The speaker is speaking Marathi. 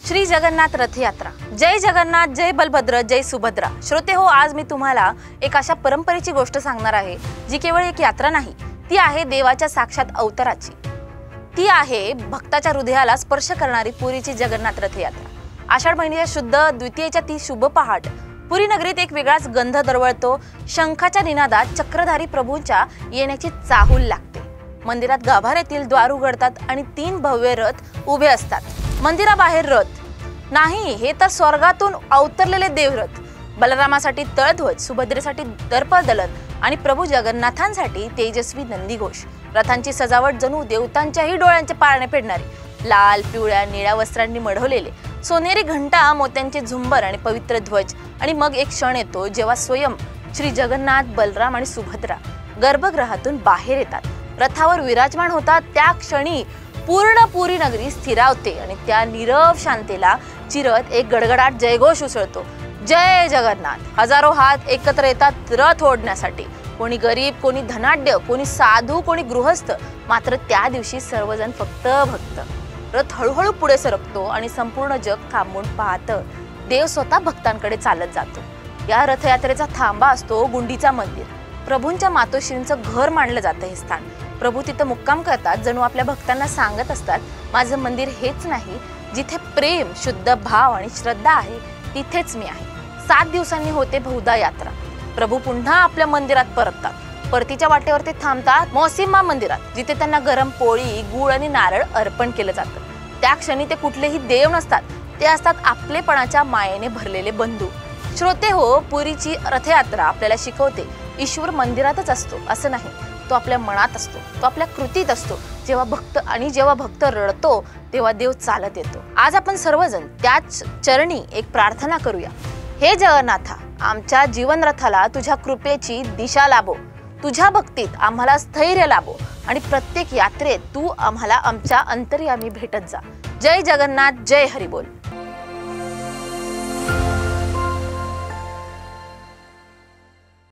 श्री जगन्नाथ रथ यात्रा। जय जगन्नाथ, जय बलभद्र, जय सुभद्रा। श्रोते हो, आज मी तुम्हाला एक अशा परंपरेची गोष्ट सांगणार आहे जी केवळ एक यात्रा नाही, ती आहे देवाच्या साक्षात अवताराची। ती आहे भक्ताच्या हृदयाला स्पर्श करणारी पुरीची जगन्नाथ रथ यात्रा। आषाढ महिन्याच्या शुद्ध द्वितीयेच्या ती शुभ पहाट पुरी नगरीत एक वेगळाच गंध दरवळतो। शंखाच्या निनादात चक्रधारी प्रभूंच्या येण्याची चाहूल लागते। मंदिरात गाभाऱ्यातील द्वार उघडतात आणि 3 भव्य रथ उभे असतात। मंदिराबाहेर रथ नाही, हे तर स्वर्गातून अवतरलेले देवरथ। बलरामासाठी तळध्वज, सुभद्रेसाठी दर्पदलन आणि प्रभू जगन्नाथांसाठी तेजस्वी नंदीघोष। रथांची सजावट जणू देवतांच्याही डोळ्यांचे पारणे फेडणारी। लाल, पिवळ्या, निळ्या वस्त्रांनी मढवलेले सोनेरी घंटा, मोत्यांचे झुंबर आणि पवित्र ध्वज। आणि मग एक क्षण येतो जेव्हा स्वयं श्री जगन्नाथ, बलराम आणि सुभद्रा गर्भगृहातून बाहेर येतात, रथावर विराजमान होतात। त्या क्षणी पूर्ण पुरी नगरी स्थिरावते आणि त्या नीरव शांतीला चिरत एक गडगडाट जयघोष उसळतो। जय जगन्नाथ। हजारो हात एकत्र येतात रथ ओढण्यासाठी। कोणी गरीब, कोणी धनाढ्य, कोणी साधू, कोणी गृहस्थ। मात्र त्या दिवशी सर्वजण फक्त भक्त। रथ हळूहळू पुढे सरकतो आणि संपूर्ण जग थांबून पाहतं। देव स्वतः भक्तांकडे चालत जातो। या रथयात्रेचा थांबा असतो गुंडीचा मंदिर। प्रभूंच्या मातोश्रींचं घर मानलं जातं हे स्थान। प्रभू तिथं मुक्काम करतात, जणू आपल्या भक्तांना सांगत असतात, माझं मंदिर हेच नाही, जिथे प्रेम, शुद्ध भाव आणि श्रद्धा आहे तिथेच मी आहे। 7 दिवसांनी होते बहुधा यात्रा। प्रभू पुन्हा आपल्या मंदिरात परततात। परतीच्या वाटेवर ते थांबतात मौसिमा मंदिरात, जिथे त्यांना गरम पोळी, गूळ आणि नारळ अर्पण केलं जातं। त्या क्षणी ते कुठलेही देव नसतात, ते असतात आपलेपणाच्या मायेने भरलेले बंधू। श्रोते हो, पुरीची रथयात्रा आपल्याला शिकवते, ईश्वर मंदिरातच असतो असं नाही, तो आपल्या मनात असतो, तो आपल्या कृतीत असतो। जेव्हा भक्त रडतो तेव्हा देव चालत येतो। आज आपण सर्वजण त्याच चरणी एक प्रार्थना करूया। हे जगन्नाथा, आमच्या जीवन रथाला तुझ्या कृपेची दिशा लाभो, तुझ्या भक्तीत आम्हाला स्थैर्य लाभो आणि प्रत्येक यात्रेत तू आम्हाला आमच्या अंतर्यामी भेटत जा। जय जगन्नाथ, जय हरिबोल।